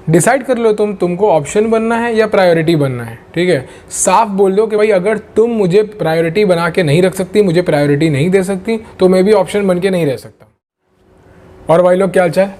Decide कर लो तुमको option बनना है या प्रायोरिटी बनना है। ठीक है, साफ बोल दो कि भाई अगर तुम मुझे प्रायोरिटी बना के नहीं रख सकती, मुझे प्रायोरिटी नहीं दे सकती, तो मैं भी ऑप्शन बन के नहीं रह सकता। और भाई लोग क्या हाल चाल।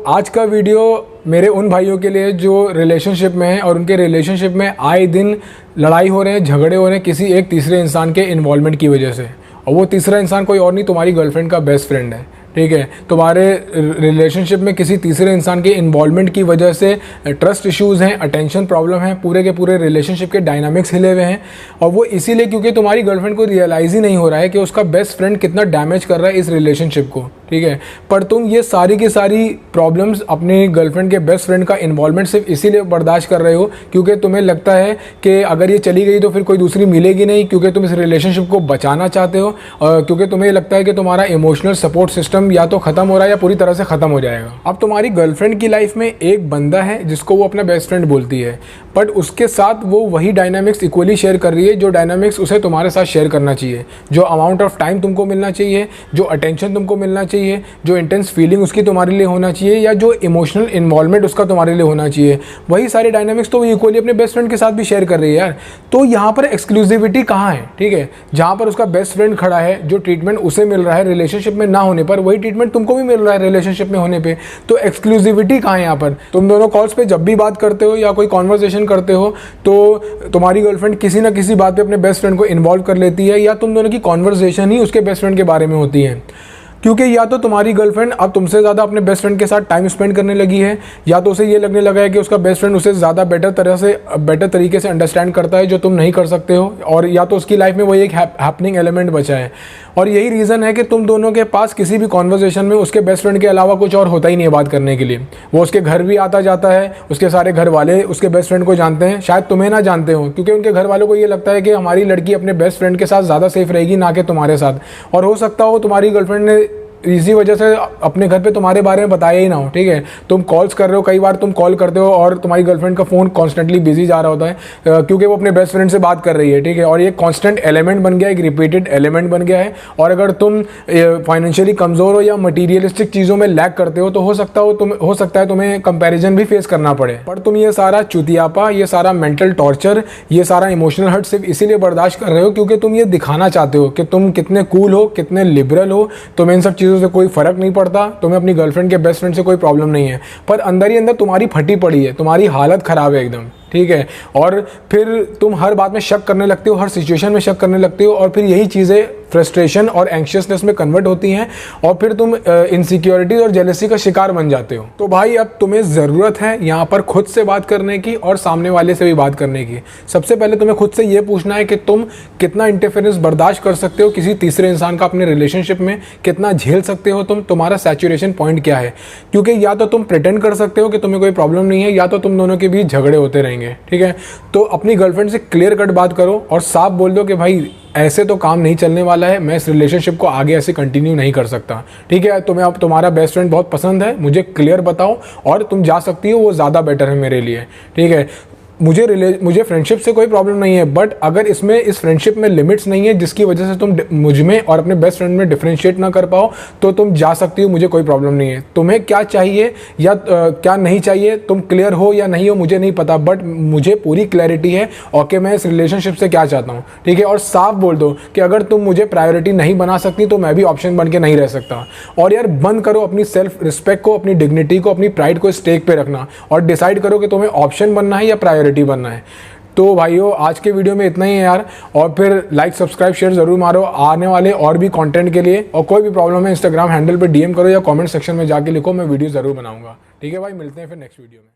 आज का वीडियो मेरे उन भाइयों के लिए जो रिलेशनशिप में हैं और उनके रिलेशनशिप में आए दिन लड़ाई हो रहे हैं, झगड़े हो रहे हैं किसी एक तीसरे इंसान के इन्वॉल्वमेंट की वजह से, और वो तीसरा इंसान कोई और नहीं, तुम्हारी गर्लफ्रेंड का बेस्ट फ्रेंड है। ठीक है, तुम्हारे रिलेशनशिप में किसी तीसरे इंसान के इन्वॉल्वमेंट की वजह से ट्रस्ट इश्यूज़ हैं, अटेंशन प्रॉब्लम है, पूरे के पूरे रिलेशनशिप के डायनामिक्स हिले हुए हैं। और वो इसीलिए क्योंकि तुम्हारी गर्लफ्रेंड को रियलाइज़ ही नहीं हो रहा है कि उसका बेस्ट फ्रेंड कितना डैमेज कर रहा है इस रिलेशनशिप को। ठीक है, पर तुम ये सारी की सारी प्रॉब्लम्स अपनी गर्लफ्रेंड के बेस्ट फ्रेंड का इन्वॉल्वमेंट सिर्फ इसीलिए बर्दाश्त कर रहे हो क्योंकि तुम्हें लगता है कि अगर ये चली गई तो फिर कोई दूसरी मिलेगी नहीं, क्योंकि तुम इस रिलेशनशिप को बचाना चाहते हो, क्योंकि तुम्हें लगता है कि तुम्हारा इमोशनल सपोर्ट सिस्टम या तो खत्म हो रहा है या पूरी तरह से खत्म हो जाएगा। अब तुम्हारी गर्लफ्रेंड की लाइफ में एक बंदा है जिसको वो अपना बेस्ट फ्रेंड बोलती है, बट उसके साथ वो वही डायनामिक्स इक्वली शेयर कर रही है जो डायनामिक्स उसे तुम्हारे साथ शेयर करना चाहिए, जो अमाउंट ऑफ टाइम तुमको मिलना चाहिए, जो अटेंशन तुमको मिलना चाहिए, जो इंटेंस फीलिंग उसकी तुम्हारे लिए होना चाहिए, या जो इमोशनल इन्वॉल्वमेंट उसका तुम्हारे लिए होना चाहिए, वही सारे डायनामिक्स तो वो इक्वली अपने बेस्ट फ्रेंड के साथ भी शेयर कर रही है यार। तो यहाँ पर एक्सक्लूसिविटी कहाँ है? ठीक है, जहाँ पर उसका बेस्ट फ्रेंड खड़ा है, जो ट्रीटमेंट उसे मिल रहा है रिलेशनशिप में ना होने पर, वही ट्रीटमेंट तुमको भी मिल रहा है रिलेशनशिप में होने पे। तो एक्सक्लूसिविटी कहाँ है यहाँ पर? तुम दोनों कॉल्स पे जब भी बात करते हो या कोई कॉन्वर्सेशन करते हो तो तुम्हारी गर्लफ्रेंड किसी ना किसी बात पे अपने बेस्ट फ्रेंड को इन्वॉल्व कर लेती है, या तुम दोनों की कॉन्वर्सेशन ही उसके बेस्ट फ्रेंड के बारे में होती है। क्योंकि या तो तुम्हारी गर्लफ्रेंड अब तुमसे ज़्यादा अपने बेस्ट फ्रेंड के साथ टाइम स्पेंड करने लगी है, या तो उसे ये लगने लगा है कि उसका बेस्ट फ्रेंड उसे ज़्यादा बेटर तरीके से अंडरस्टैंड करता है जो तुम नहीं कर सकते हो, और या तो उसकी लाइफ में वही एक हैपनिंग एलिमेंट बचा है। और यही रीज़न है कि तुम दोनों के पास किसी भी कॉन्वर्सेशन में उसके बेस्ट फ्रेंड के अलावा कुछ और होता ही नहीं है बात करने के लिए। वो उसके घर भी आता जाता है, उसके सारे घर वाले उसके बेस्ट फ्रेंड को जानते हैं, शायद तुम्हें ना जानते हो, क्योंकि उनके घर वालों को ये लगता है कि हमारी लड़की अपने बेस्ट फ्रेंड के साथ ज़्यादा सेफ रहेगी ना कि तुम्हारे साथ। और हो सकता हो तुम्हारी गर्लफ्रेंड ने इसी वजह से अपने घर पे तुम्हारे बारे में बताया ही ना हो। ठीक है, तुम कॉल्स कर रहे हो, कई बार तुम कॉल करते हो और तुम्हारी गर्लफ्रेंड का फ़ोन कॉन्स्टेंटली बिजी जा रहा होता है क्योंकि वो अपने बेस्ट फ्रेंड से बात कर रही है। ठीक है, और ये कॉन्स्टेंट एलिमेंट बन गया, एक रिपीटेड एलिमेंट बन गया है। और अगर तुम फाइनेंशियली कमज़ोर हो या मटीरियलिस्टिक चीज़ों में लैक करते हो तो हो सकता है तुम्हें कंपैरिजन भी फेस करना पड़े। पर तुम ये सारा चुतियापा, ये सारा मेंटल टॉर्चर, ये सारा इमोशनल हर्ट सिर्फ इसीलिए बर्दाश्त कर रहे हो क्योंकि तुम ये दिखाना चाहते हो कि तुम कितने कूल हो, कितने लिबरल हो, तुम्हें इन सब चीज़ों से कोई फ़र्क नहीं पड़ता, तुम्हें अपनी गर्लफ्रेंड के बेस्ट फ्रेंड से कोई प्रॉब्लम नहीं है। पर अंदर ही अंदर तुम्हारी फटी पड़ी है, तुम्हारी हालत ख़राब है एकदम। ठीक है, और फिर तुम हर बात में शक करने लगते हो, हर सिचुएशन में शक करने लगते हो, और फिर यही चीज़ें फ्रस्ट्रेशन और एंग्शियसनेस में कन्वर्ट होती हैं, और फिर तुम इनसिक्योरिटी और जेलसी का शिकार बन जाते हो। तो भाई अब तुम्हें ज़रूरत है यहाँ पर खुद से बात करने की और सामने वाले से भी बात करने की। सबसे पहले तुम्हें खुद से ये पूछना है कि तुम कितना इंटरफेरेंस बर्दाश्त कर सकते हो किसी तीसरे इंसान का अपने रिलेशनशिप में, कितना झेल सकते हो तुम, तुम्हारा सैचुरेशन पॉइंट क्या है। क्योंकि या तो तुम प्रिटेंड कर सकते हो कि तुम्हें कोई प्रॉब्लम नहीं है, या तो तुम दोनों के बीच झगड़े होते रहेंगे। ठीक है, तो अपनी गर्लफ्रेंड से क्लियर कट बात करो और साफ बोल दो कि भाई ऐसे तो काम नहीं चलने वाला है, मैं इस रिलेशनशिप को आगे ऐसे कंटिन्यू नहीं कर सकता। ठीक है, तुम्हें अब तुम्हारा बेस्ट फ्रेंड बहुत पसंद है, मुझे क्लियर बताओ और तुम जा सकती हो, वो ज़्यादा बेटर है मेरे लिए। ठीक है, मुझे फ्रेंडशिप से कोई प्रॉब्लम नहीं है, बट अगर इस फ्रेंडशिप में लिमिट्स नहीं है जिसकी वजह से तुम मुझ में और अपने बेस्ट फ्रेंड में डिफरेंशिएट ना कर पाओ तो तुम जा सकती हो, मुझे कोई प्रॉब्लम नहीं है। तुम्हें क्या चाहिए या क्या नहीं चाहिए, तुम क्लियर हो या नहीं हो मुझे नहीं पता, बट मुझे पूरी क्लैरिटी है ओके मैं इस रिलेशनशिप से क्या चाहता हूँ। ठीक है, और साफ बोल दो कि अगर तुम मुझे प्रायोरिटी नहीं बना सकती तो मैं भी ऑप्शन बन के नहीं रह सकता। और यार बंद करो अपनी सेल्फ रिस्पेक्ट को, अपनी डिग्निटी को, अपनी प्राइड को स्टेक पे रखना, और डिसाइड करो कि तुम्हें ऑप्शन बनना है या प्रायोरिटी बनना है। तो भाइयों आज के वीडियो में इतना ही है यार, और फिर लाइक सब्सक्राइब शेयर जरूर मारो आने वाले और भी कंटेंट के लिए। और कोई भी प्रॉब्लम है इंस्टाग्राम हैंडल पे डीएम करो या कमेंट सेक्शन में जाके लिखो, मैं वीडियो जरूर बनाऊंगा। ठीक है भाई, मिलते हैं फिर नेक्स्ट वीडियो में।